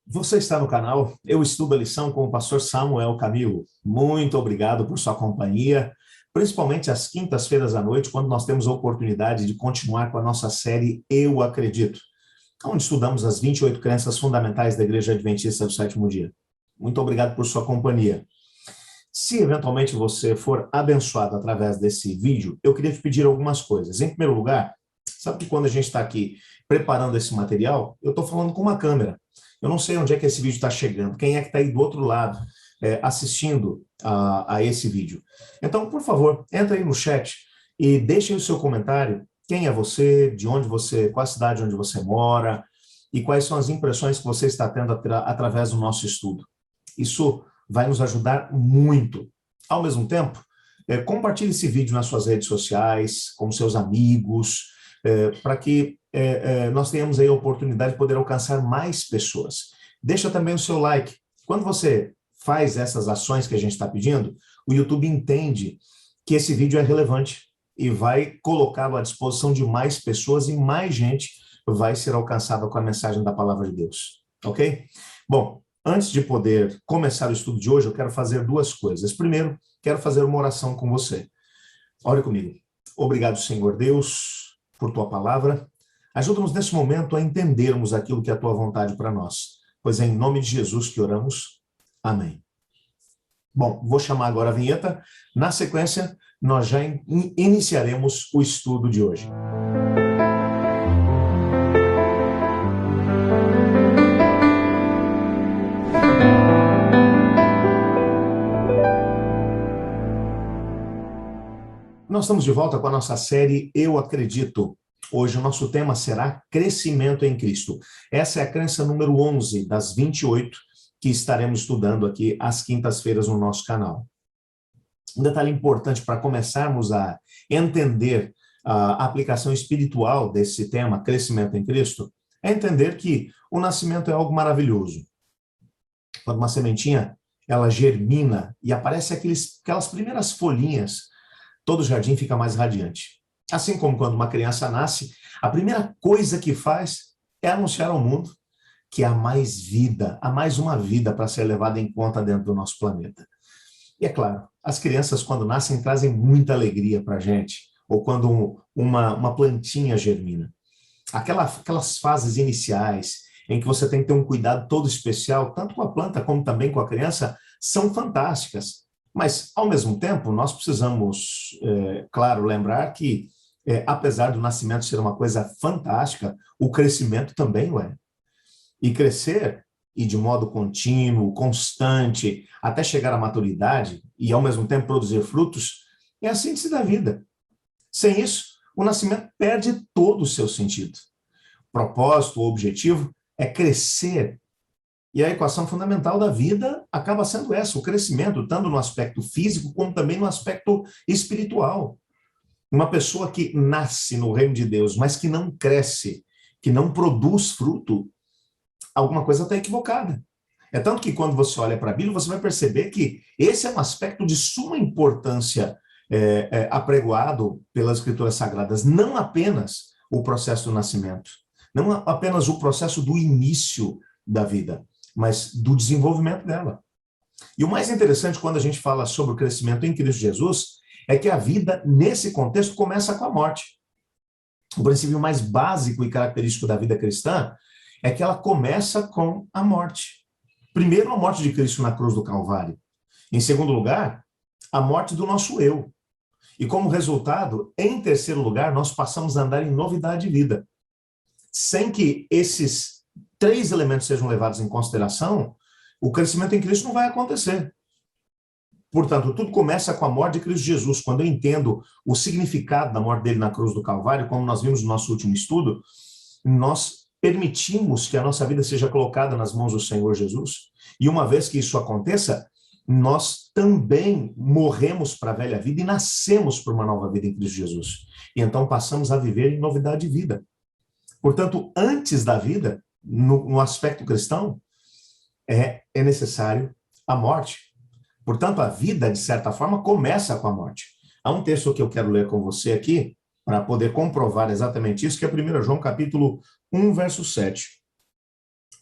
Você está no canal Eu Estudo a Lição com o pastor Samuel Camilo. Muito obrigado por sua companhia, principalmente às quintas-feiras à noite, quando nós temos a oportunidade de continuar com a nossa série Eu Acredito, onde estudamos as 28 crenças fundamentais da Igreja Adventista do Sétimo Dia. Muito obrigado por sua companhia. Se eventualmente você for abençoado através desse vídeo, eu queria te pedir algumas coisas. Em primeiro lugar, sabe que quando a gente está aqui preparando esse material, eu estou falando com uma câmera. Eu não sei onde é que esse vídeo está chegando, quem é que está aí do outro lado assistindo a esse vídeo. Então, por favor, entra aí no chat e deixe aí o seu comentário. Quem é você, de onde você, qual a cidade onde você mora e quais são as impressões que você está tendo através do nosso estudo. Isso vai nos ajudar muito. Ao mesmo tempo, compartilhe esse vídeo nas suas redes sociais, com seus amigos, para que nós tenhamos aí a oportunidade de poder alcançar mais pessoas. Deixa também o seu like. Quando você faz essas ações que a gente está pedindo, o YouTube entende que esse vídeo é relevante e vai colocá-lo à disposição de mais pessoas e mais gente vai ser alcançada com a mensagem da palavra de Deus. Ok? Bom, antes de poder começar o estudo de hoje, eu quero fazer duas coisas. Primeiro, quero fazer uma oração com você. Ore comigo. Obrigado, Senhor Deus, por tua palavra. Ajuda-nos nesse momento a entendermos aquilo que é a tua vontade para nós. Pois é em nome de Jesus que oramos. Amém. Bom, vou chamar agora a vinheta. Na sequência, nós já iniciaremos o estudo de hoje. Nós estamos de volta com a nossa série Eu Acredito. Hoje o nosso tema será crescimento em Cristo. Essa é a crença número 11 das 28 que estaremos estudando aqui às quintas-feiras no nosso canal. Um detalhe importante para começarmos a entender a aplicação espiritual desse tema, crescimento em Cristo, é entender que o nascimento é algo maravilhoso. Quando uma sementinha, ela germina e aparece aquelas primeiras folhinhas, todo o jardim fica mais radiante. Assim como quando uma criança nasce, a primeira coisa que faz é anunciar ao mundo que há mais vida, há mais uma vida para ser levada em conta dentro do nosso planeta. E é claro, as crianças quando nascem trazem muita alegria para a gente, ou quando uma plantinha germina. Aquelas fases iniciais em que você tem que ter um cuidado todo especial, tanto com a planta como também com a criança, são fantásticas. Mas, ao mesmo tempo, nós precisamos, claro, lembrar que, apesar do nascimento ser uma coisa fantástica, o crescimento também o é. E crescer, e de modo contínuo, constante, até chegar à maturidade, e ao mesmo tempo produzir frutos, é a síntese da vida. Sem isso, o nascimento perde todo o seu sentido. O propósito, o objetivo é crescer. E a equação fundamental da vida acaba sendo essa, o crescimento, tanto no aspecto físico como também no aspecto espiritual. Uma pessoa que nasce no reino de Deus, mas que não cresce, que não produz fruto, alguma coisa está equivocada. É tanto que quando você olha para a Bíblia, você vai perceber que esse é um aspecto de suma importância apregoado pelas Escrituras Sagradas, não apenas o processo do nascimento, não apenas o processo do início da vida, mas do desenvolvimento dela. E o mais interessante quando a gente fala sobre o crescimento em Cristo Jesus é que a vida, nesse contexto, começa com a morte. O princípio mais básico e característico da vida cristã é que ela começa com a morte. Primeiro, a morte de Cristo na cruz do Calvário. Em segundo lugar, a morte do nosso eu. E como resultado, em terceiro lugar, nós passamos a andar em novidade de vida. Sem que esses três elementos sejam levados em consideração, o crescimento em Cristo não vai acontecer. Portanto, tudo começa com a morte de Cristo Jesus. Quando eu entendo o significado da morte dele na cruz do Calvário, como nós vimos no nosso último estudo, nós permitimos que a nossa vida seja colocada nas mãos do Senhor Jesus. E uma vez que isso aconteça, nós também morremos para a velha vida e nascemos para uma nova vida em Cristo Jesus. E então passamos a viver em novidade de vida. Portanto, antes da vida, no aspecto cristão, é necessário a morte. Portanto, a vida, de certa forma, começa com a morte. Há um texto que eu quero ler com você aqui, para poder comprovar exatamente isso, que é 1 João capítulo 1, verso 7.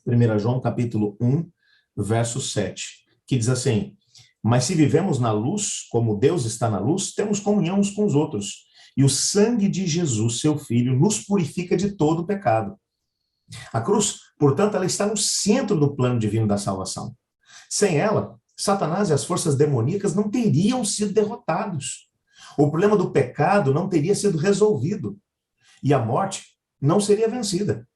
1 João capítulo 1, verso 7, que diz assim: mas se vivemos na luz, como Deus está na luz, temos comunhão uns com os outros. E o sangue de Jesus, seu Filho, nos purifica de todo o pecado. A cruz, portanto, ela está no centro do plano divino da salvação. Sem ela, Satanás e as forças demoníacas não teriam sido derrotados. O problema do pecado não teria sido resolvido. E a morte não seria vencida.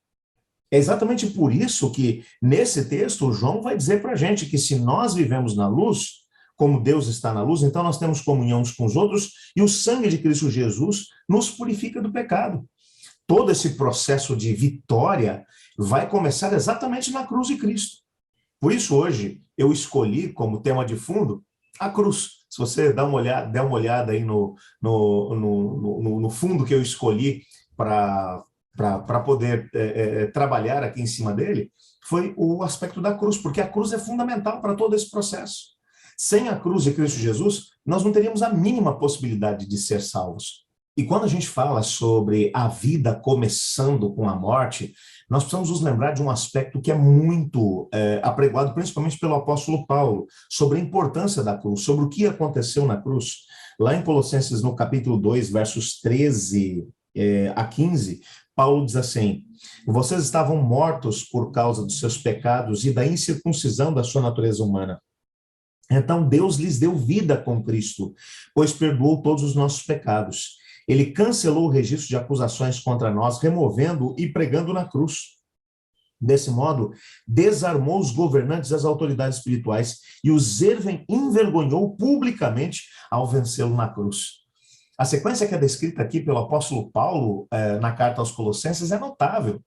É exatamente por isso que, nesse texto, o João vai dizer para a gente que se nós vivemos na luz, como Deus está na luz, então nós temos comunhão uns com os outros, e o sangue de Cristo Jesus nos purifica do pecado. Todo esse processo de vitória vai começar exatamente na cruz de Cristo. Por isso, hoje, eu escolhi como tema de fundo a cruz. Se você der uma olhada aí no fundo que eu escolhi para poder trabalhar aqui em cima dele, foi o aspecto da cruz, porque a cruz é fundamental para todo esse processo. Sem a cruz de Cristo Jesus, nós não teríamos a mínima possibilidade de ser salvos. E quando a gente fala sobre a vida começando com a morte, nós precisamos nos lembrar de um aspecto que é muito apregoado, principalmente pelo apóstolo Paulo, sobre a importância da cruz, sobre o que aconteceu na cruz. Lá em Colossenses, no capítulo 2, versos 13 a 15, Paulo diz assim: vocês estavam mortos por causa dos seus pecados e da incircuncisão da sua natureza humana. Então Deus lhes deu vida com Cristo, pois perdoou todos os nossos pecados. Ele cancelou o registro de acusações contra nós, removendo e pregando na cruz. Desse modo, desarmou os governantes e as autoridades espirituais e os envergonhou publicamente ao vencê-lo na cruz. A sequência que é descrita aqui pelo apóstolo Paulo na carta aos Colossenses é notável.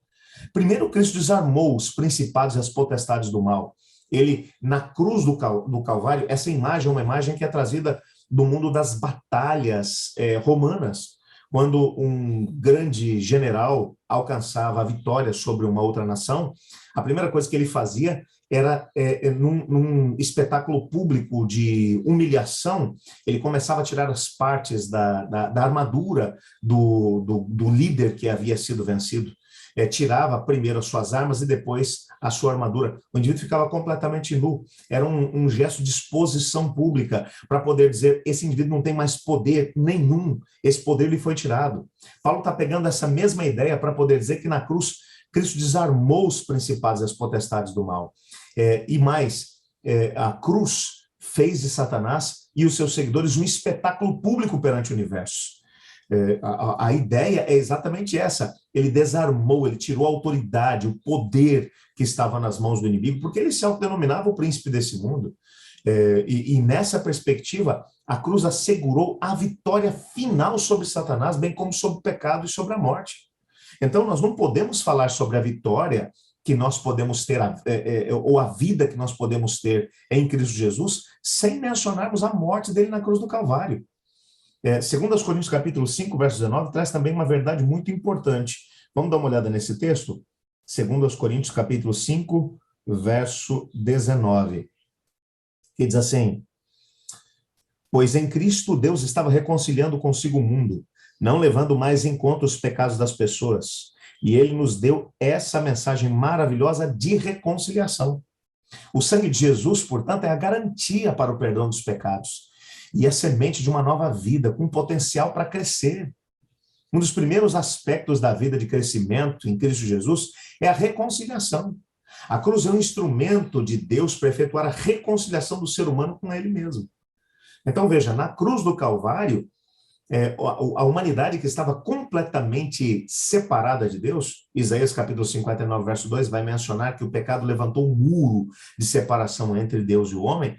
Primeiro, Cristo desarmou os principados e as potestades do mal. Ele, na cruz do Calvário, essa imagem é uma imagem que é trazida do mundo das batalhas romanas, quando um grande general alcançava a vitória sobre uma outra nação, a primeira coisa que ele fazia era, num espetáculo público de humilhação, ele começava a tirar as partes da armadura do líder que havia sido vencido. Tirava primeiro as suas armas e depois a sua armadura. O indivíduo ficava completamente nu. Era um gesto de exposição pública para poder dizer: esse indivíduo não tem mais poder nenhum, esse poder lhe foi tirado. Paulo está pegando essa mesma ideia para poder dizer que na cruz Cristo desarmou os principados e as potestades do mal. E mais, a cruz fez de Satanás e os seus seguidores um espetáculo público perante o universo. A ideia é exatamente essa. Ele desarmou, ele tirou a autoridade, o poder que estava nas mãos do inimigo, porque ele se autodenominava o príncipe desse mundo. E nessa perspectiva, a cruz assegurou a vitória final sobre Satanás, bem como sobre o pecado e sobre a morte. Então, nós não podemos falar sobre a vitória que nós podemos ter, ou a vida que nós podemos ter em Cristo Jesus, sem mencionarmos a morte dele na cruz do Calvário. Segundo aos Coríntios capítulo 5, verso 19, traz também uma verdade muito importante. Vamos dar uma olhada nesse texto? Segundo aos Coríntios capítulo 5, verso 19, que diz assim: pois em Cristo Deus estava reconciliando consigo o mundo, não levando mais em conta os pecados das pessoas, e ele nos deu essa mensagem maravilhosa de reconciliação. O sangue de Jesus, portanto, é a garantia para o perdão dos pecados e a semente de uma nova vida com potencial para crescer. Um dos primeiros aspectos da vida de crescimento em Cristo Jesus é a reconciliação. A cruz é um instrumento de Deus para efetuar a reconciliação do ser humano com ele mesmo. Então, veja, na cruz do Calvário, a humanidade que estava completamente separada de Deus, Isaías capítulo 59, verso 2, vai mencionar que o pecado levantou um muro de separação entre Deus e o homem.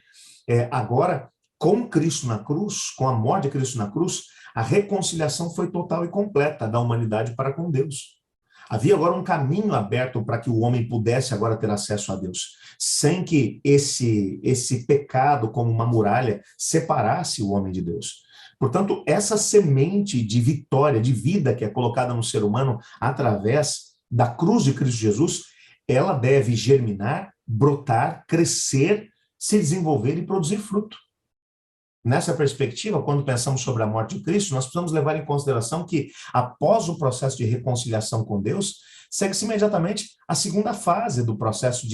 Agora, com Cristo na cruz, com a morte de Cristo na cruz, a reconciliação foi total e completa da humanidade para com Deus. Havia agora um caminho aberto para que o homem pudesse agora ter acesso a Deus, sem que esse pecado, como uma muralha, separasse o homem de Deus. Portanto, essa semente de vitória, de vida que é colocada no ser humano através da cruz de Cristo Jesus, ela deve germinar, brotar, crescer, se desenvolver e produzir fruto. Nessa perspectiva, quando pensamos sobre a morte de Cristo, nós precisamos levar em consideração que, após o processo de reconciliação com Deus, segue-se imediatamente a segunda fase do processo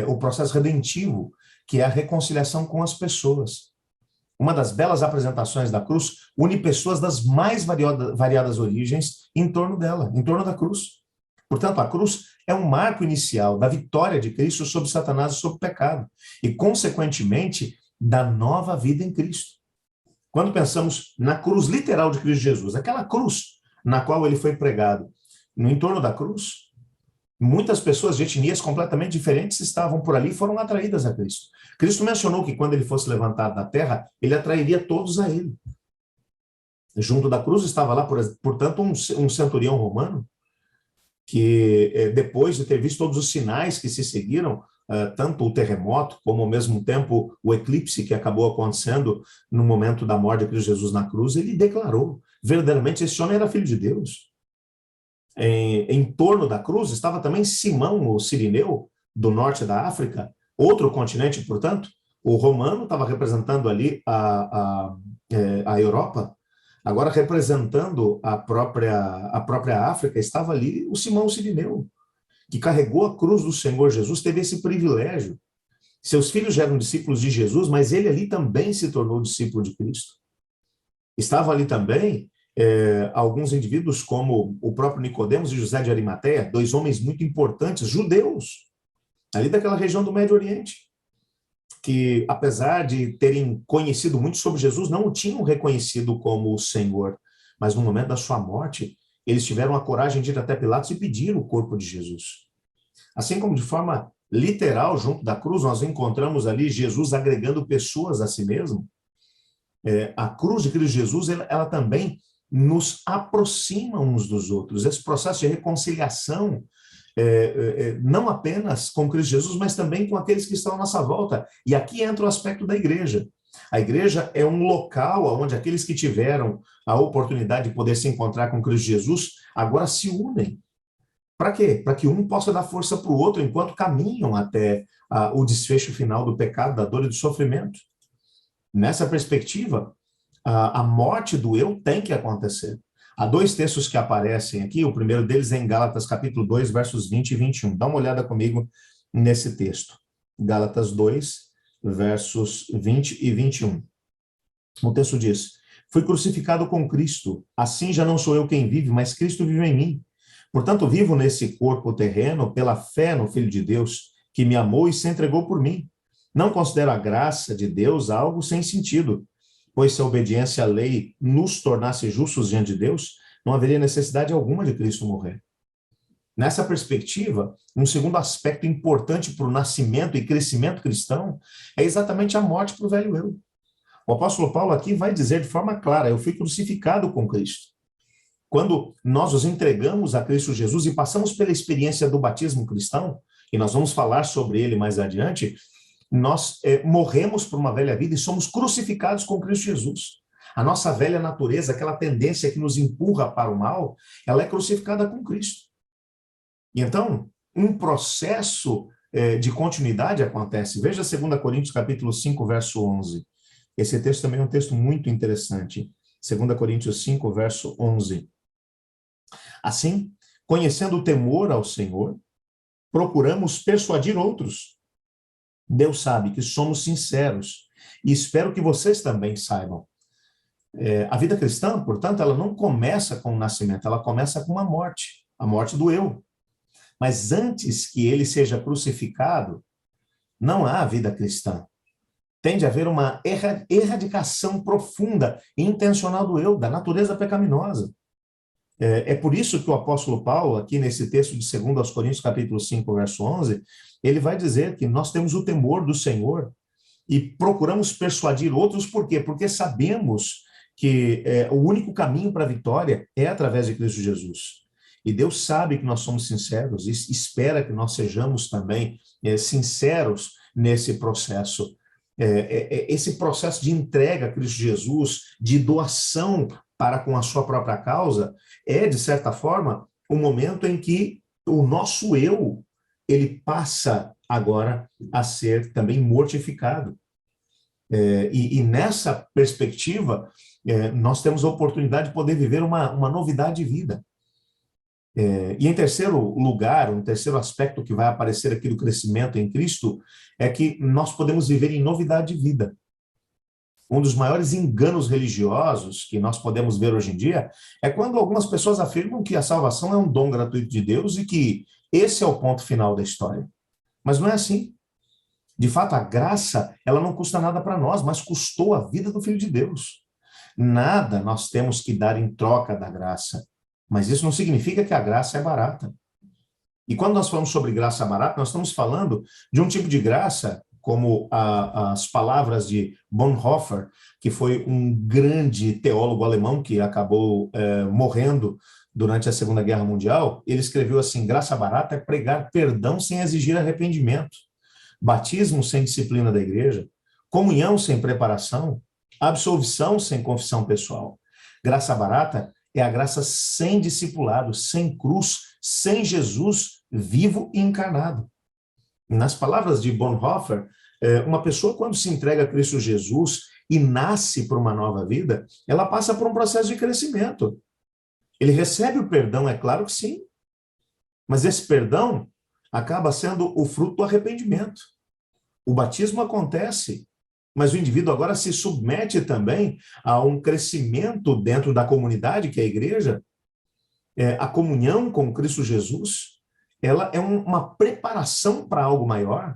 o processo redentivo, que é a reconciliação com as pessoas. Uma das belas apresentações da cruz une pessoas das mais variadas origens em torno dela, em torno da cruz. Portanto, a cruz é um marco inicial da vitória de Cristo sobre Satanás e sobre o pecado, e, consequentemente, da nova vida em Cristo. Quando pensamos na cruz literal de Cristo Jesus, aquela cruz na qual ele foi pregado, no entorno da cruz, muitas pessoas de etnias completamente diferentes estavam por ali e foram atraídas a Cristo. Cristo mencionou que quando ele fosse levantado da terra, ele atrairia todos a ele. Junto da cruz estava lá, portanto, um centurião romano, que depois de ter visto todos os sinais que se seguiram, tanto o terremoto, como ao mesmo tempo o eclipse que acabou acontecendo no momento da morte de Cristo Jesus na cruz, ele declarou, verdadeiramente, esse homem era filho de Deus. Em torno da cruz estava também Simão, o Cirineu, do norte da África, outro continente, portanto. O romano estava representando ali a Europa. Agora, representando a própria África, estava ali o Simão Cirineu, que carregou a cruz do Senhor Jesus, teve esse privilégio. Seus filhos já eram discípulos de Jesus, mas ele ali também se tornou discípulo de Cristo. Estava ali também alguns indivíduos como o próprio Nicodemos e José de Arimateia, dois homens muito importantes, judeus, ali daquela região do Médio Oriente, que, apesar de terem conhecido muito sobre Jesus, não o tinham reconhecido como o Senhor. Mas no momento da sua morte, eles tiveram a coragem de ir até Pilatos e pedir o corpo de Jesus. Assim como de forma literal, junto da cruz, nós encontramos ali Jesus agregando pessoas a si mesmo. A cruz de Cristo Jesus, ela também nos aproxima uns dos outros. Esse processo de reconciliação, não apenas com Cristo Jesus, mas também com aqueles que estão à nossa volta. E aqui entra o aspecto da igreja. A igreja é um local onde aqueles que tiveram a oportunidade de poder se encontrar com Cristo Jesus, agora se unem. Para quê? Para que um possa dar força para o outro enquanto caminham até o desfecho final do pecado, da dor e do sofrimento. Nessa perspectiva, a morte do eu tem que acontecer. Há dois textos que aparecem aqui, o primeiro deles é em Gálatas capítulo 2, versos 20 e 21. Dá uma olhada comigo nesse texto. Gálatas 2, versos 20 e 21. O texto diz: fui crucificado com Cristo, assim já não sou eu quem vive, mas Cristo vive em mim. Portanto, vivo nesse corpo terreno pela fé no Filho de Deus, que me amou e se entregou por mim. Não considero a graça de Deus algo sem sentido, pois se a obediência à lei nos tornasse justos diante de Deus, não haveria necessidade alguma de Cristo morrer. Nessa perspectiva, um segundo aspecto importante para o nascimento e crescimento cristão é exatamente a morte para o velho eu. O apóstolo Paulo aqui vai dizer de forma clara: eu fui crucificado com Cristo. Quando nós nos entregamos a Cristo Jesus e passamos pela experiência do batismo cristão, e nós vamos falar sobre ele mais adiante, nós morremos por uma velha vida e somos crucificados com Cristo Jesus. A nossa velha natureza, aquela tendência que nos empurra para o mal, ela é crucificada com Cristo. E então, um processo de continuidade acontece. Veja 2 Coríntios capítulo 5, verso 11. Esse texto também é um texto muito interessante. 2 Coríntios 5, verso 11. Assim, conhecendo o temor ao Senhor, procuramos persuadir outros. Deus sabe que somos sinceros e espero que vocês também saibam. A vida cristã, portanto, ela não começa com o nascimento, ela começa com a morte do eu. Mas antes que ele seja crucificado, não há vida cristã. Tem de haver uma erradicação profunda e intencional do eu, da natureza pecaminosa. É por isso que o apóstolo Paulo, aqui nesse texto de 2 Coríntios, capítulo 5, verso 11, ele vai dizer que nós temos o temor do Senhor e procuramos persuadir outros, por quê? Porque sabemos que o único caminho para a vitória é através de Cristo Jesus. E Deus sabe que nós somos sinceros e espera que nós sejamos também sinceros nesse processo. Esse processo de entrega a Cristo Jesus, de doação para com a sua própria causa, é, de certa forma, o momento em que o nosso eu, ele passa agora a ser também mortificado. E nessa perspectiva, nós temos a oportunidade de poder viver uma novidade de vida. E em terceiro lugar, um terceiro aspecto que vai aparecer aqui do crescimento em Cristo é que nós podemos viver em novidade de vida. Um dos maiores enganos religiosos que nós podemos ver hoje em dia é quando algumas pessoas afirmam que a salvação é um dom gratuito de Deus e que esse é o ponto final da história. Mas não é assim. De fato, a graça, ela não custa nada para nós, mas custou a vida do Filho de Deus. Nada nós temos que dar em troca da graça. Mas isso não significa que a graça é barata. E quando nós falamos sobre graça barata, nós estamos falando de um tipo de graça, como as palavras de Bonhoeffer, que foi um grande teólogo alemão que acabou morrendo durante a Segunda Guerra Mundial. Ele escreveu assim: graça barata é pregar perdão sem exigir arrependimento, batismo sem disciplina da igreja, comunhão sem preparação, absolvição sem confissão pessoal. Graça barata é a graça sem discipulado, sem cruz, sem Jesus vivo e encarnado. Nas palavras de Bonhoeffer, uma pessoa, quando se entrega a Cristo Jesus e nasce para uma nova vida, ela passa por um processo de crescimento. Ele recebe o perdão, é claro que sim, mas esse perdão acaba sendo o fruto do arrependimento. O batismo acontece, mas o indivíduo agora se submete também a um crescimento dentro da comunidade, que é a igreja. A comunhão com Cristo Jesus, ela é uma preparação para algo maior.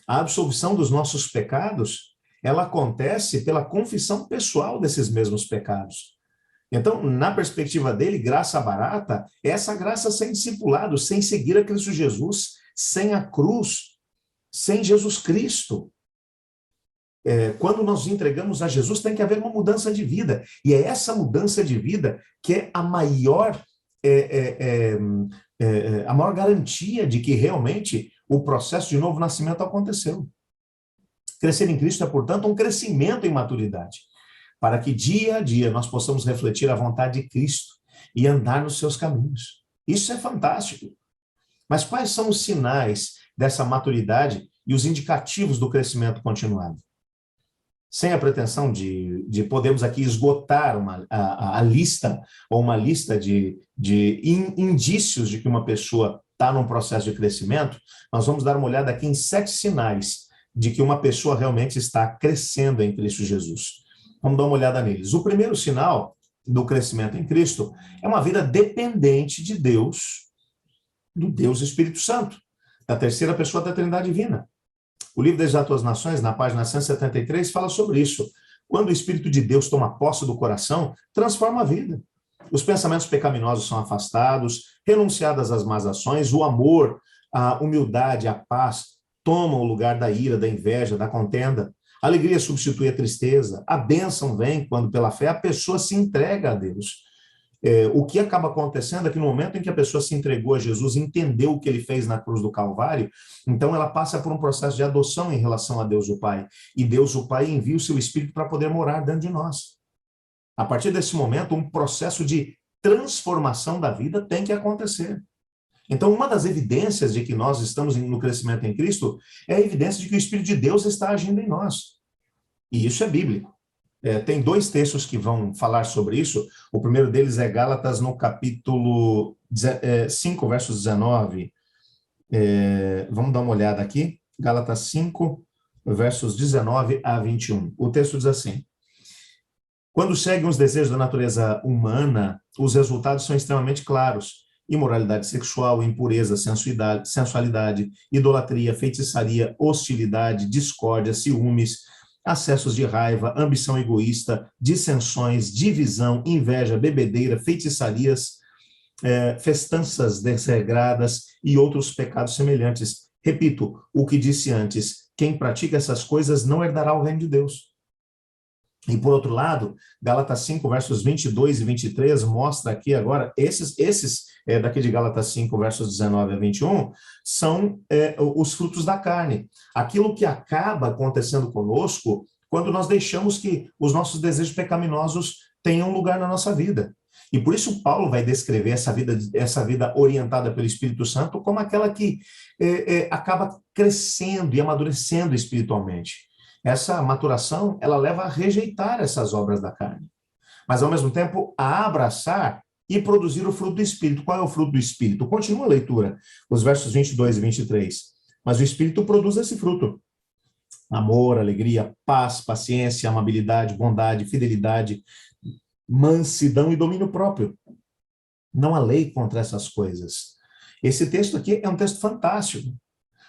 A absolvição dos nossos pecados, ela acontece pela confissão pessoal desses mesmos pecados. Então, na perspectiva dele, graça barata é essa graça sem discipulado, sem seguir a Cristo Jesus, sem a cruz, sem Jesus Cristo. Quando nós entregamos a Jesus, tem que haver uma mudança de vida. E é essa mudança de vida que é a maior garantia de que realmente o processo de novo nascimento aconteceu. Crescer em Cristo é, portanto, um crescimento em maturidade, para que dia a dia nós possamos refletir a vontade de Cristo e andar nos seus caminhos. Isso é fantástico. Mas quais são os sinais dessa maturidade e os indicativos do crescimento continuado? Sem a pretensão de podermos aqui esgotar a lista, ou uma lista de indícios de que uma pessoa está num processo de crescimento, nós vamos dar uma olhada aqui em 7 sinais de que uma pessoa realmente está crescendo em Cristo Jesus. Vamos dar uma olhada neles. O primeiro sinal do crescimento em Cristo é uma vida dependente de Deus, do Deus Espírito Santo, da terceira pessoa da Trindade Divina. O livro das Atuas Nações, na página 173, fala sobre isso. Quando o Espírito de Deus toma posse do coração, transforma a vida. Os pensamentos pecaminosos são afastados, renunciadas às más ações, o amor, a humildade, a paz tomam o lugar da ira, da inveja, da contenda. A alegria substitui a tristeza, a bênção vem quando, pela fé, a pessoa se entrega a Deus. O que acaba acontecendo é que no momento em que a pessoa se entregou a Jesus, entendeu o que ele fez na cruz do Calvário, então ela passa por um processo de adoção em relação a Deus o Pai. E Deus o Pai envia o seu Espírito para poder morar dentro de nós. A partir desse momento, um processo de transformação da vida tem que acontecer. Então, uma das evidências de que nós estamos no crescimento em Cristo é a evidência de que o Espírito de Deus está agindo em nós. E isso é bíblico. Tem 2 textos que vão falar sobre isso. O primeiro deles é Gálatas, no capítulo 5, versos 19. Vamos dar uma olhada aqui. Gálatas 5, versos 19 a 21. O texto diz assim: quando seguem os desejos da natureza humana, os resultados são extremamente claros: imoralidade sexual, impureza, sensualidade, idolatria, feitiçaria, hostilidade, discórdia, ciúmes, acessos de raiva, ambição egoísta, dissensões, divisão, inveja, bebedeira, feitiçarias, festanças desregradas e outros pecados semelhantes. Repito o que disse antes: quem pratica essas coisas não herdará o reino de Deus. E, por outro lado, Gálatas 5, versos 22 e 23, mostra aqui agora, esses daqui de Gálatas 5, versos 19 a 21, são os frutos da carne. Aquilo que acaba acontecendo conosco quando nós deixamos que os nossos desejos pecaminosos tenham lugar na nossa vida. E por isso Paulo vai descrever essa vida orientada pelo Espírito Santo como aquela que acaba crescendo e amadurecendo espiritualmente. essa maturação, ela leva a rejeitar essas obras da carne, mas ao mesmo tempo a abraçar e produzir o fruto do Espírito. Qual é o fruto do Espírito? Continua a leitura, os versos 22 e 23. Mas o Espírito produz esse fruto: amor, alegria, paz, paciência, amabilidade, bondade, fidelidade, mansidão e domínio próprio. Não há lei contra essas coisas. Esse texto aqui é um texto fantástico,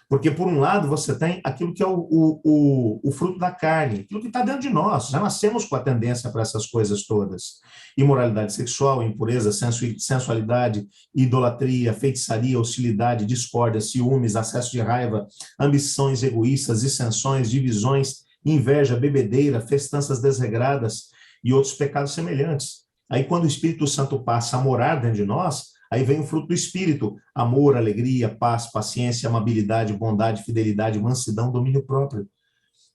porque, por um lado, você tem aquilo que é o fruto da carne, aquilo que está dentro de nós. Já nascemos com a tendência para essas coisas todas. Imoralidade sexual, impureza, sensualidade, idolatria, feitiçaria, hostilidade, discórdia, ciúmes, acesso de raiva, ambições egoístas, dissensões, divisões, inveja, bebedeira, festanças desregradas e outros pecados semelhantes. Aí, quando o Espírito Santo passa a morar dentro de nós, aí vem o fruto do Espírito: amor, alegria, paz, paciência, amabilidade, bondade, fidelidade, mansidão, domínio próprio.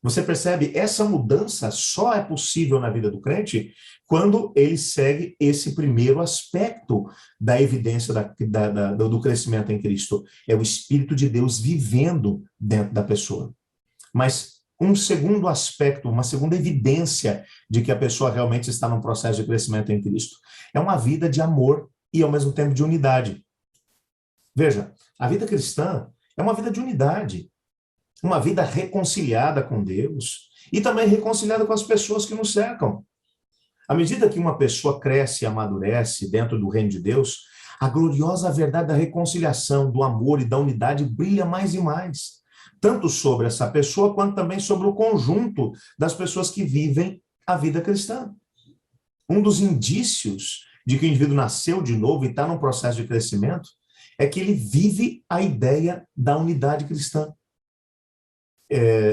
Você percebe? Essa mudança só é possível na vida do crente quando ele segue esse primeiro aspecto da evidência do crescimento em Cristo. É o Espírito de Deus vivendo dentro da pessoa. Mas um segundo aspecto, uma segunda evidência de que a pessoa realmente está num processo de crescimento em Cristo é uma vida de amor e, ao mesmo tempo, de unidade. Veja, a vida cristã é uma vida de unidade, uma vida reconciliada com Deus e também reconciliada com as pessoas que nos cercam. À medida que uma pessoa cresce e amadurece dentro do reino de Deus, a gloriosa verdade da reconciliação, do amor e da unidade brilha mais e mais, tanto sobre essa pessoa quanto também sobre o conjunto das pessoas que vivem a vida cristã. Um dos indícios de que o indivíduo nasceu de novo e está num processo de crescimento é que ele vive a ideia da unidade cristã.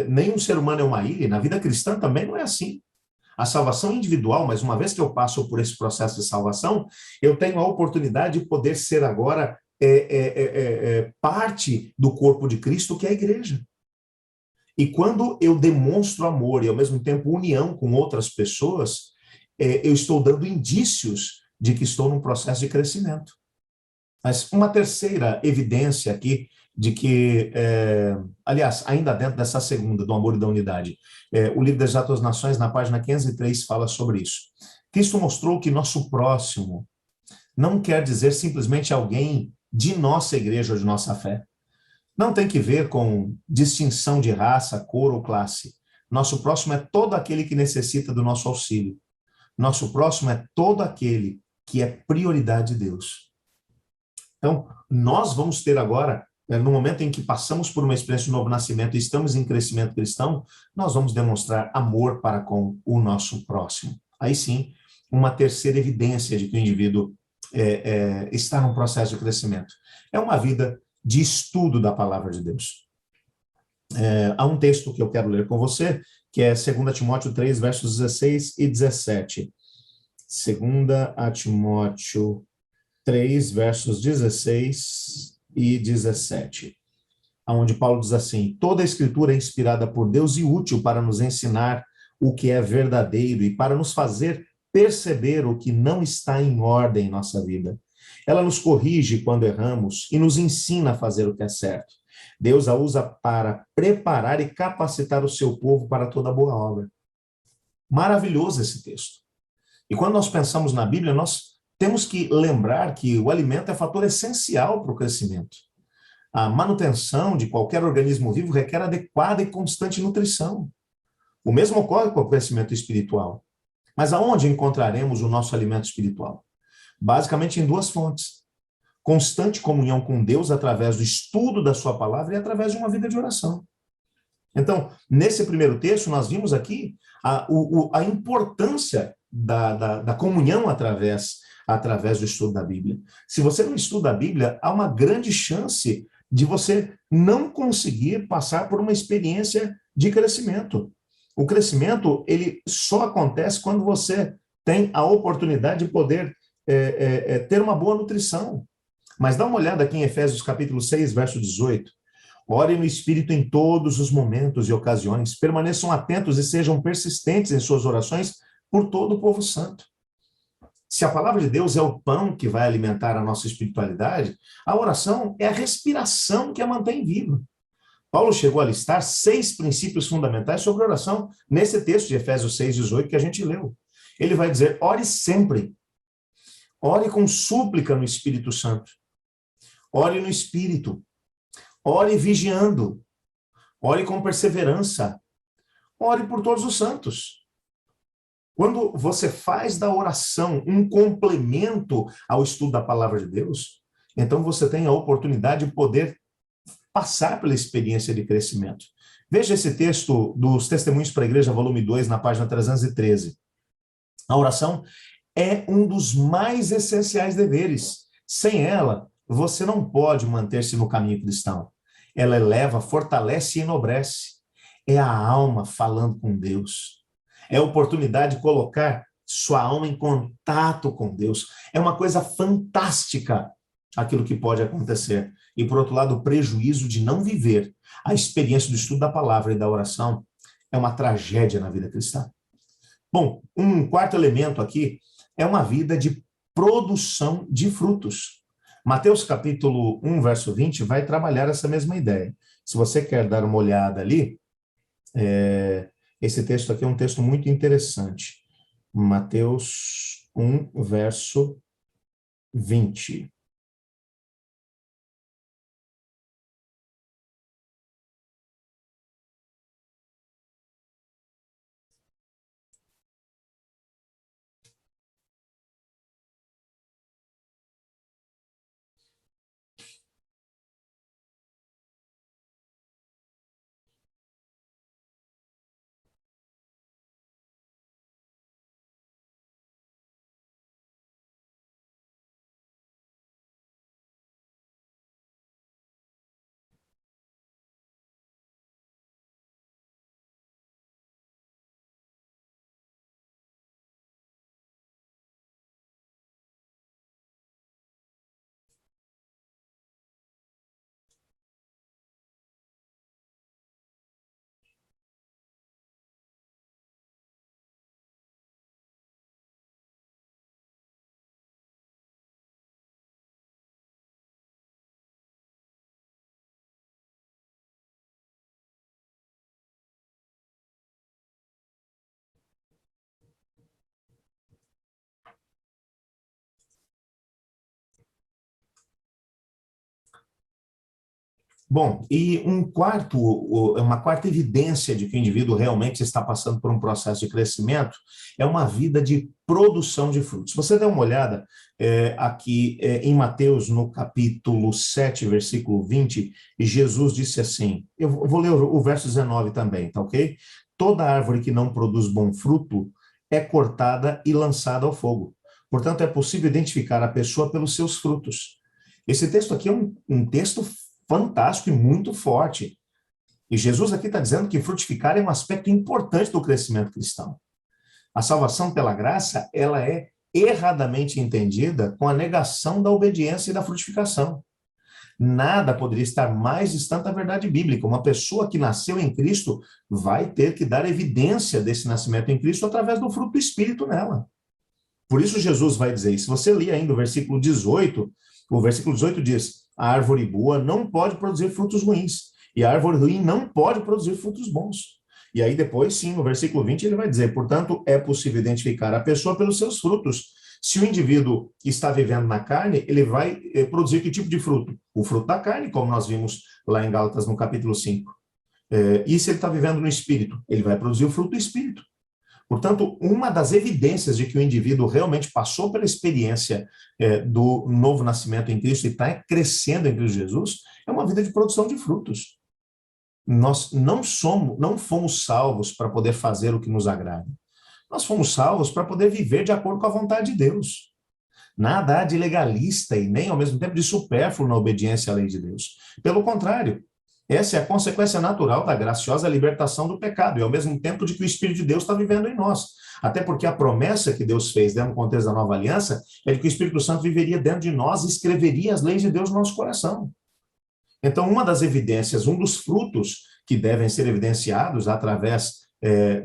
Nenhum ser humano é uma ilha, na vida cristã também não é assim. A salvação individual, mas uma vez que eu passo por esse processo de salvação, eu tenho a oportunidade de poder ser agora parte do corpo de Cristo, que é a igreja. E quando eu demonstro amor e, ao mesmo tempo, união com outras pessoas, eu estou dando indícios de que estou num processo de crescimento. Mas uma terceira evidência aqui de que, aliás, ainda dentro dessa segunda, do amor e da unidade, o livro das Atos das Nações, na página 503, fala sobre isso. Cristo mostrou que nosso próximo não quer dizer simplesmente alguém de nossa igreja ou de nossa fé. Não tem que ver com distinção de raça, cor ou classe. Nosso próximo é todo aquele que necessita do nosso auxílio. Nosso próximo é todo aquele que é prioridade de Deus. Então, nós vamos ter agora, no momento em que passamos por uma experiência de novo nascimento e estamos em crescimento cristão, nós vamos demonstrar amor para com o nosso próximo. Aí sim, uma terceira evidência de que o indivíduo está num processo de crescimento. É uma vida de estudo da palavra de Deus. Há um texto que eu quero ler com você, que é 2 Timóteo 3, versos 16 e 17. 2 Timóteo 3, versos 16 e 17, onde Paulo diz assim: toda a escritura é inspirada por Deus e útil para nos ensinar o que é verdadeiro e para nos fazer perceber o que não está em ordem em nossa vida. Ela nos corrige quando erramos e nos ensina a fazer o que é certo. Deus a usa para preparar e capacitar o seu povo para toda boa obra. Maravilhoso esse texto. E quando nós pensamos na Bíblia, nós temos que lembrar que o alimento é fator essencial para o crescimento. A manutenção de qualquer organismo vivo requer adequada e constante nutrição. O mesmo ocorre com o crescimento espiritual. Mas aonde encontraremos o nosso alimento espiritual? Basicamente em duas fontes: constante comunhão com Deus através do estudo da sua palavra e através de uma vida de oração. Então, nesse primeiro texto, nós vimos aqui a importância da comunhão através do estudo da Bíblia. Se você não estuda a Bíblia, há uma grande chance de você não conseguir passar por uma experiência de crescimento. O crescimento, ele só acontece quando você tem a oportunidade de poder ter uma boa nutrição. Mas dá uma olhada aqui em Efésios capítulo 6, verso 18. Orem no Espírito em todos os momentos e ocasiões, permaneçam atentos e sejam persistentes em suas orações por todo o povo santo. Se a palavra de Deus é o pão que vai alimentar a nossa espiritualidade, a oração é a respiração que a mantém viva. Paulo chegou a listar 6 princípios fundamentais sobre oração nesse texto de Efésios 6:18 que a gente leu. Ele vai dizer: ore sempre, ore com súplica no Espírito Santo, ore no Espírito, ore vigiando, ore com perseverança, ore por todos os santos. Quando você faz da oração um complemento ao estudo da palavra de Deus, então você tem a oportunidade de poder passar pela experiência de crescimento. Veja esse texto dos Testemunhos para a Igreja, volume 2, na página 313. A oração é um dos mais essenciais deveres. Sem ela, você não pode manter-se no caminho cristão. Ela eleva, fortalece e enobrece. É a alma falando com Deus. É a oportunidade de colocar sua alma em contato com Deus. É uma coisa fantástica aquilo que pode acontecer. E, por outro lado, o prejuízo de não viver a experiência do estudo da palavra e da oração é uma tragédia na vida cristã. Bom, um quarto elemento aqui é uma vida de produção de frutos. Mateus capítulo 1, verso 20, vai trabalhar essa mesma ideia. Se você quer dar uma olhada ali, esse texto aqui é um texto muito interessante. Mateus 1, verso 20. Bom, e uma quarta evidência de que o indivíduo realmente está passando por um processo de crescimento é uma vida de produção de frutos. Se você der uma olhada aqui em Mateus, no capítulo 7, versículo 20, Jesus disse assim, eu vou ler o verso 19 também, tá ok? Toda árvore que não produz bom fruto é cortada e lançada ao fogo. Portanto, é possível identificar a pessoa pelos seus frutos. Esse texto aqui é um texto fantástico e muito forte. E Jesus aqui está dizendo que frutificar é um aspecto importante do crescimento cristão. A salvação pela graça, ela é erradamente entendida com a negação da obediência e da frutificação. Nada poderia estar mais distante da verdade bíblica. Uma pessoa que nasceu em Cristo vai ter que dar evidência desse nascimento em Cristo através do fruto do Espírito nela. Por isso Jesus vai dizer, e se você ler ainda o versículo 18 diz, a árvore boa não pode produzir frutos ruins, e a árvore ruim não pode produzir frutos bons. E aí depois, sim, no versículo 20, ele vai dizer, portanto, é possível identificar a pessoa pelos seus frutos. Se o indivíduo está vivendo na carne, ele vai produzir que tipo de fruto? O fruto da carne, como nós vimos lá em Gálatas, no capítulo 5. E se ele está vivendo no Espírito? Ele vai produzir o fruto do Espírito. Portanto, uma das evidências de que o indivíduo realmente passou pela experiência do novo nascimento em Cristo e está crescendo em Cristo Jesus é uma vida de produção de frutos. Nós não fomos salvos para poder fazer o que nos agrada. Nós fomos salvos para poder viver de acordo com a vontade de Deus. Nada há de legalista e nem, ao mesmo tempo, de supérfluo na obediência à lei de Deus. Pelo contrário, essa é a consequência natural da graciosa libertação do pecado e, ao mesmo tempo, de que o Espírito de Deus está vivendo em nós. Até porque a promessa que Deus fez dentro do contexto da nova aliança é de que o Espírito Santo viveria dentro de nós e escreveria as leis de Deus no nosso coração. Então, uma das evidências, um dos frutos que devem ser evidenciados através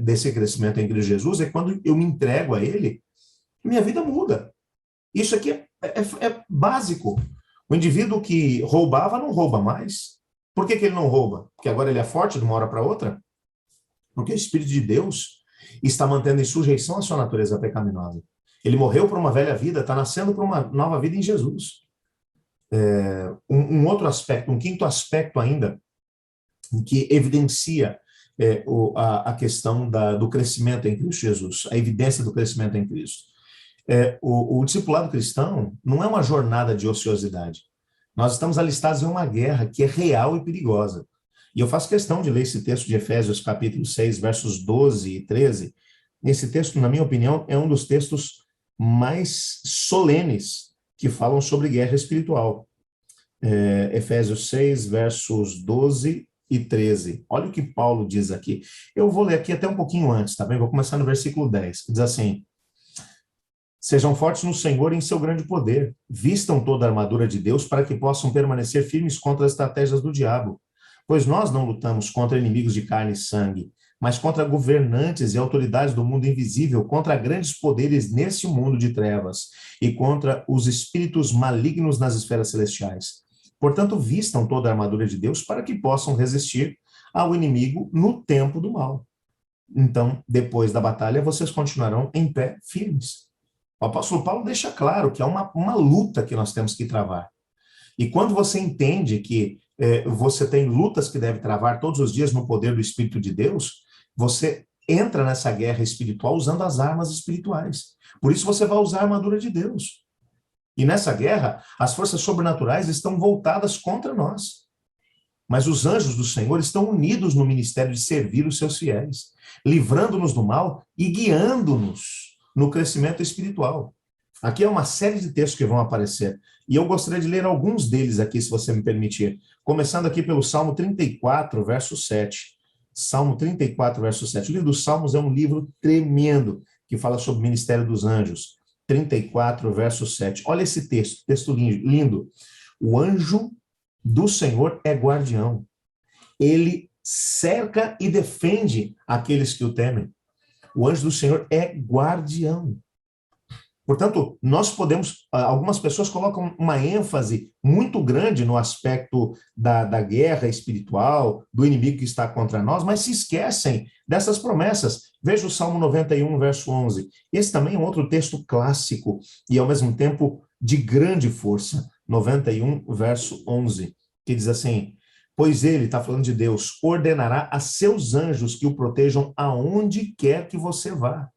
desse crescimento em Cristo Jesus é quando eu me entrego a Ele, minha vida muda. Isso aqui é básico. O indivíduo que roubava não rouba mais. Por que ele não rouba? Porque agora ele é forte de uma hora para outra? Porque o Espírito de Deus está mantendo em sujeição a sua natureza pecaminosa. Ele morreu para uma velha vida, está nascendo para uma nova vida em Jesus. Um outro aspecto, um quinto aspecto ainda, que evidencia a questão do crescimento em Cristo Jesus, a evidência do crescimento em Cristo. O discipulado cristão não é uma jornada de ociosidade. Nós estamos alistados em uma guerra que é real e perigosa. E eu faço questão de ler esse texto de Efésios, capítulo 6, versos 12 e 13. Esse texto, na minha opinião, é um dos textos mais solenes que falam sobre guerra espiritual. Efésios 6, versos 12 e 13. Olha o que Paulo diz aqui. Eu vou ler aqui até um pouquinho antes, tá bem? Vou começar no versículo 10. Diz assim: sejam fortes no Senhor e em seu grande poder. Vistam toda a armadura de Deus para que possam permanecer firmes contra as estratégias do diabo. Pois nós não lutamos contra inimigos de carne e sangue, mas contra governantes e autoridades do mundo invisível, contra grandes poderes nesse mundo de trevas e contra os espíritos malignos nas esferas celestiais. Portanto, vistam toda a armadura de Deus para que possam resistir ao inimigo no tempo do mal. Então, depois da batalha, vocês continuarão em pé firmes. O apóstolo Paulo deixa claro que é uma luta que nós temos que travar. E quando você entende que você tem lutas que deve travar todos os dias no poder do Espírito de Deus, você entra nessa guerra espiritual usando as armas espirituais. Por isso você vai usar a armadura de Deus. E nessa guerra, as forças sobrenaturais estão voltadas contra nós. Mas os anjos do Senhor estão unidos no ministério de servir os seus fiéis, livrando-nos do mal e guiando-nos no crescimento espiritual. Aqui é uma série de textos que vão aparecer, e eu gostaria de ler alguns deles aqui, se você me permitir. Começando aqui pelo Salmo 34, verso 7. Salmo 34, verso 7. O livro dos Salmos é um livro tremendo, que fala sobre o ministério dos anjos. 34, verso 7. Olha esse texto lindo. O anjo do Senhor é guardião. Ele cerca e defende aqueles que o temem. O anjo do Senhor é guardião. Portanto, nós podemos, algumas pessoas colocam uma ênfase muito grande no aspecto da guerra espiritual, do inimigo que está contra nós, mas se esquecem dessas promessas. Veja o Salmo 91, verso 11. Esse também é um outro texto clássico e, ao mesmo tempo, de grande força. 91, verso 11, que diz assim: pois ele, está falando de Deus, ordenará a seus anjos que o protejam aonde quer que você vá.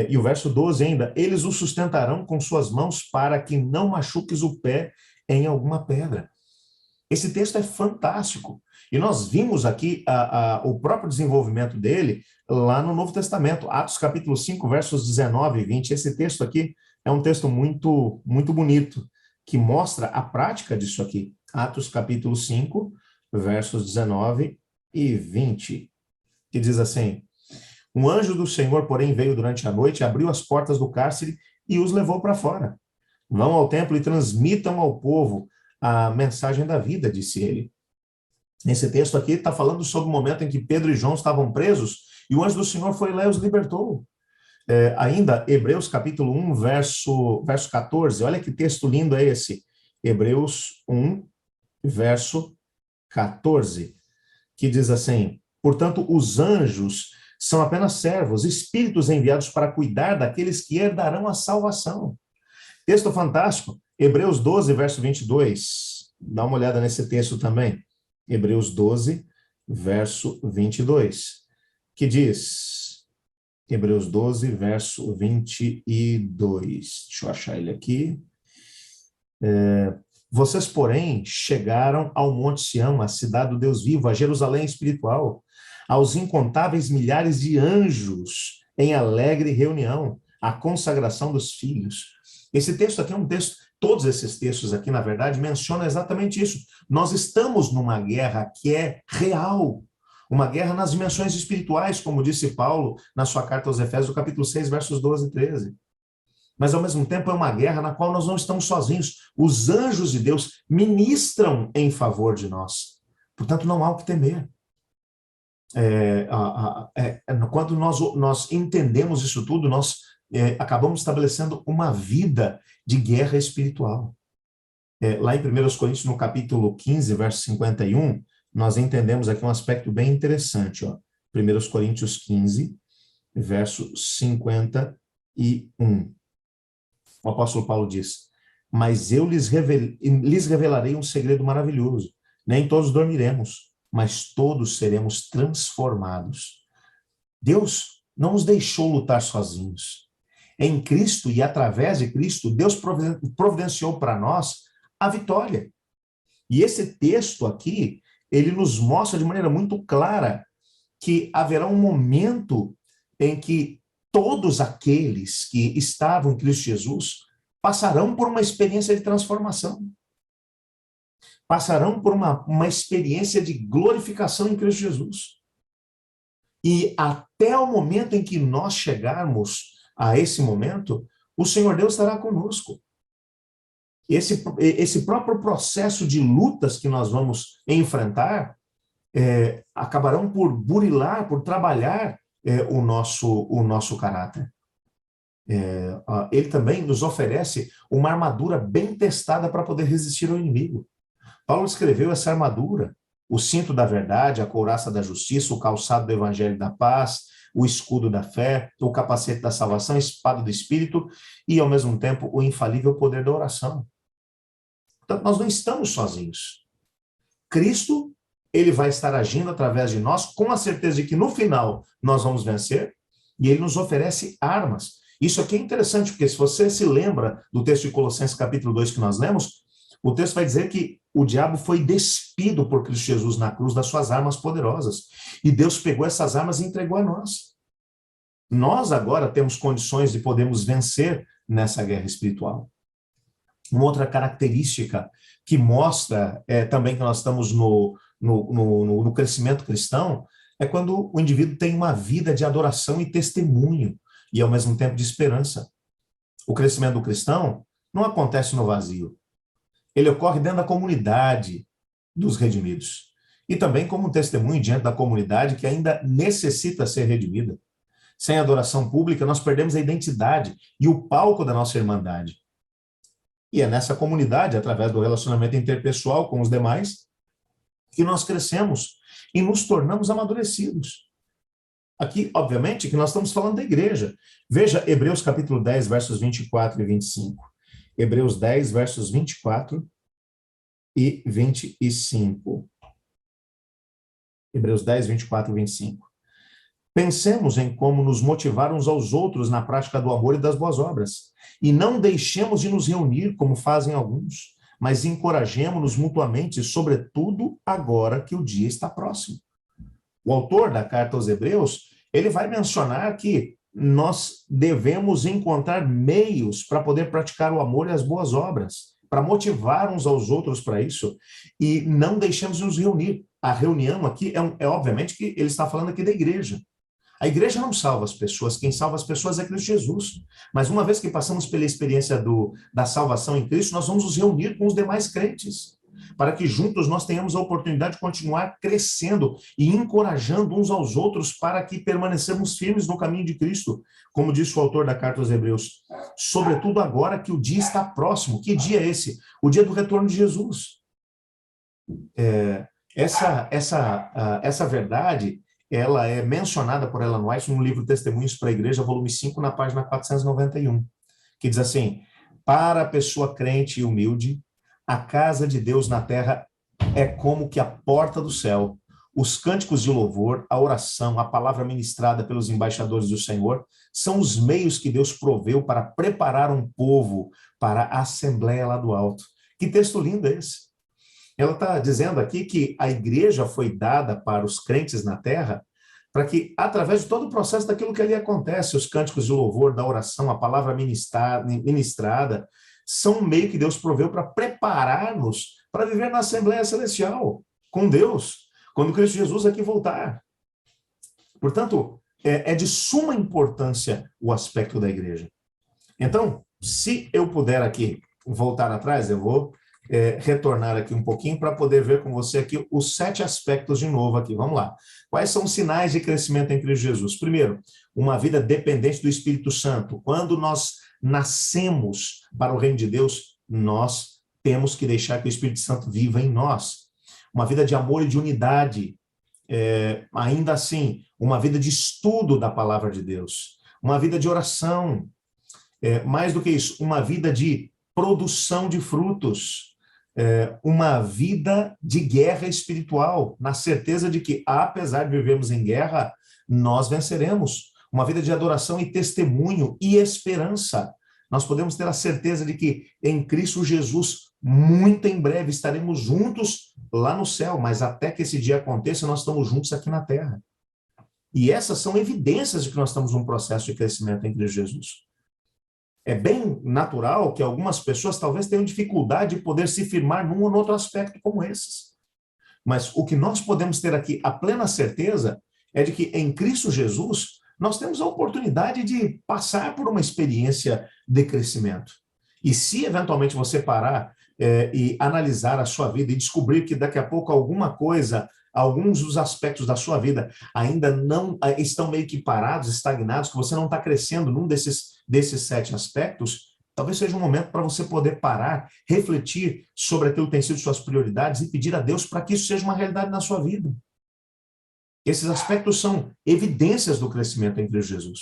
E o verso 12 ainda: eles o sustentarão com suas mãos para que não machuques o pé em alguma pedra. Esse texto é fantástico. E nós vimos aqui o próprio desenvolvimento dele lá no Novo Testamento, Atos capítulo 5, versos 19 e 20. Esse texto aqui é um texto muito, muito bonito, que mostra a prática disso aqui. Atos capítulo 5, versos 19 e 20, que diz assim: um anjo do Senhor, porém, veio durante a noite, abriu as portas do cárcere e os levou para fora. Vão ao templo e transmitam ao povo a mensagem da vida, disse ele. Esse texto aqui está falando sobre o momento em que Pedro e João estavam presos e o anjo do Senhor foi lá e os libertou. Ainda, Hebreus capítulo 1, verso 14, olha que texto lindo é esse. Hebreus 1, verso 14, que diz assim: portanto, os anjos são apenas servos, espíritos enviados para cuidar daqueles que herdarão a salvação. Texto fantástico, Hebreus 12, verso 22. Dá uma olhada nesse texto também. Hebreus 12, verso 22, que diz, Hebreus 12, verso 22. Deixa eu achar ele aqui. Vocês, porém, chegaram ao Monte Sião, a cidade do Deus vivo, a Jerusalém espiritual, aos incontáveis milhares de anjos em alegre reunião, a consagração dos filhos. Esse texto aqui é um texto, todos esses textos aqui, na verdade, mencionam exatamente isso. Nós estamos numa guerra que é real, uma guerra nas dimensões espirituais, como disse Paulo na sua carta aos Efésios, capítulo 6, versos 12 e 13. Mas, ao mesmo tempo, é uma guerra na qual nós não estamos sozinhos. Os anjos de Deus ministram em favor de nós. Portanto, não há o que temer. Quando nós entendemos isso tudo, nós acabamos estabelecendo uma vida de guerra espiritual. Lá em 1 Coríntios, no capítulo 15, verso 51, nós entendemos aqui um aspecto bem interessante. Ó. 1 Coríntios 15, verso 51. O apóstolo Paulo diz: mas eu lhes revelarei um segredo maravilhoso. Nem todos dormiremos, mas todos seremos transformados. Deus não nos deixou lutar sozinhos. Em Cristo e através de Cristo, Deus providenciou para nós a vitória. E esse texto aqui, ele nos mostra de maneira muito clara que haverá um momento em que todos aqueles que estavam em Cristo Jesus passarão por uma experiência de transformação. Passarão por uma experiência de glorificação em Cristo Jesus. E até o momento em que nós chegarmos a esse momento, o Senhor Deus estará conosco. Esse próprio processo de lutas que nós vamos enfrentar acabarão por burilar, por trabalhar o nosso caráter. Ele também nos oferece uma armadura bem testada para poder resistir ao inimigo. Paulo escreveu essa armadura: o cinto da verdade, a couraça da justiça, o calçado do evangelho da paz, o escudo da fé, o capacete da salvação, a espada do Espírito e, ao mesmo tempo, o infalível poder da oração. Portanto, nós não estamos sozinhos. Cristo, ele vai estar agindo através de nós com a certeza de que, no final, nós vamos vencer, e ele nos oferece armas. Isso aqui é interessante, porque se você se lembra do texto de Colossenses capítulo 2 que nós lemos, o texto vai dizer que o diabo foi despido por Cristo Jesus na cruz das suas armas poderosas. E Deus pegou essas armas e entregou a nós. Nós agora temos condições de podermos vencer nessa guerra espiritual. Uma outra característica que mostra também que nós estamos no crescimento cristão é quando o indivíduo tem uma vida de adoração e testemunho e, ao mesmo tempo, de esperança. O crescimento do cristão não acontece no vazio. Ele ocorre dentro da comunidade dos redimidos. E também como um testemunho diante da comunidade que ainda necessita ser redimida. Sem adoração pública, nós perdemos a identidade e o palco da nossa irmandade. E é nessa comunidade, através do relacionamento interpessoal com os demais, que nós crescemos e nos tornamos amadurecidos. Aqui, obviamente, que nós estamos falando da igreja. Veja Hebreus capítulo 10, versos 24 e 25. Hebreus 10, versos 24 e 25. Hebreus 10, 24 e 25. Pensemos em como nos motivar uns aos outros na prática do amor e das boas obras. E não deixemos de nos reunir, como fazem alguns, mas encorajemo-nos mutuamente, sobretudo agora que o dia está próximo. O autor da carta aos Hebreus, ele vai mencionar que nós devemos encontrar meios para poder praticar o amor e as boas obras, para motivar uns aos outros para isso, e não deixemos de nos reunir. A reunião aqui obviamente que ele está falando aqui da igreja. A igreja não salva as pessoas, quem salva as pessoas é Cristo Jesus. Mas uma vez que passamos pela experiência da salvação em Cristo, nós vamos nos reunir com os demais crentes, para que juntos nós tenhamos a oportunidade de continuar crescendo e encorajando uns aos outros para que permaneçamos firmes no caminho de Cristo, como disse o autor da carta aos Hebreus. Sobretudo agora que o dia está próximo. Que dia é esse? O dia do retorno de Jesus. Essa verdade, ela é mencionada por Ellen White no livro Testemunhos para a Igreja, volume 5, na página 491, que diz assim: para a pessoa crente e humilde, a casa de Deus na terra é como que a porta do céu. Os cânticos de louvor, a oração, a palavra ministrada pelos embaixadores do Senhor são os meios que Deus proveu para preparar um povo para a Assembleia lá do alto. Que texto lindo é esse? Ela está dizendo aqui que a igreja foi dada para os crentes na terra para que, através de todo o processo daquilo que ali acontece, os cânticos de louvor, da oração, a palavra ministrada, são um meio que Deus proveu para preparar-nos para viver na Assembleia Celestial, com Deus, quando Cristo Jesus aqui voltar. Portanto, é de suma importância o aspecto da igreja. Então, se eu puder aqui voltar atrás, eu vou retornar aqui um pouquinho para poder ver com você aqui os 7 aspectos de novo aqui. Vamos lá. Quais são os sinais de crescimento em Cristo Jesus? Primeiro, uma vida dependente do Espírito Santo. Quando nós nascemos para o reino de Deus, nós temos que deixar que o Espírito Santo viva em nós. Uma vida de amor e de unidade, ainda assim, uma vida de estudo da palavra de Deus, uma vida de oração, mais do que isso, uma vida de produção de frutos, uma vida de guerra espiritual, na certeza de que, apesar de vivermos em guerra, nós venceremos. Uma vida de adoração e testemunho e esperança. Nós podemos ter a certeza de que em Cristo Jesus, muito em breve, estaremos juntos lá no céu, mas até que esse dia aconteça, nós estamos juntos aqui na terra. E essas são evidências de que nós estamos num processo de crescimento em Cristo Jesus. É bem natural que algumas pessoas talvez tenham dificuldade de poder se firmar num ou no outro aspecto como esses. Mas o que nós podemos ter aqui, a plena certeza, é de que em Cristo Jesus, nós temos a oportunidade de passar por uma experiência de crescimento. E se eventualmente você parar e analisar a sua vida e descobrir que daqui a pouco alguma coisa, alguns dos aspectos da sua vida ainda não estão meio que parados, estagnados, que você não está crescendo num desses 7 aspectos, talvez seja um momento para você poder parar, refletir sobre aquilo que tem sido suas prioridades e pedir a Deus para que isso seja uma realidade na sua vida. Esses aspectos são evidências do crescimento em Cristo Jesus.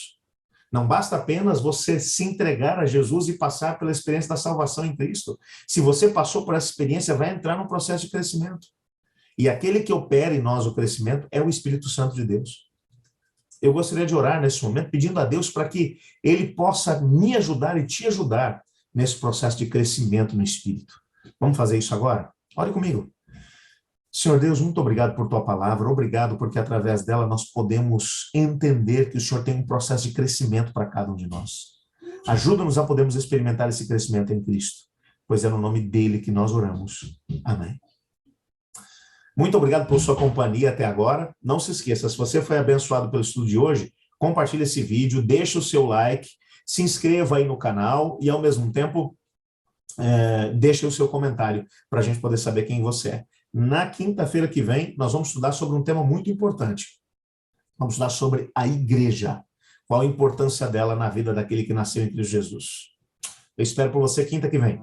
Não basta apenas você se entregar a Jesus e passar pela experiência da salvação em Cristo. Se você passou por essa experiência, vai entrar num processo de crescimento. E aquele que opera em nós o crescimento é o Espírito Santo de Deus. Eu gostaria de orar nesse momento, pedindo a Deus para que Ele possa me ajudar e te ajudar nesse processo de crescimento no Espírito. Vamos fazer isso agora? Ore comigo. Senhor Deus, muito obrigado por tua palavra, obrigado porque através dela nós podemos entender que o Senhor tem um processo de crescimento para cada um de nós. Ajuda-nos a podermos experimentar esse crescimento em Cristo, pois é no nome dele que nós oramos. Amém. Muito obrigado por sua companhia até agora. Não se esqueça, se você foi abençoado pelo estudo de hoje, compartilhe esse vídeo, deixe o seu like, se inscreva aí no canal e ao mesmo tempo deixe o seu comentário para a gente poder saber quem você é. Na quinta-feira que vem, nós vamos estudar sobre um tema muito importante. Vamos estudar sobre a igreja. Qual a importância dela na vida daquele que nasceu em Cristo Jesus. Eu espero por você quinta que vem.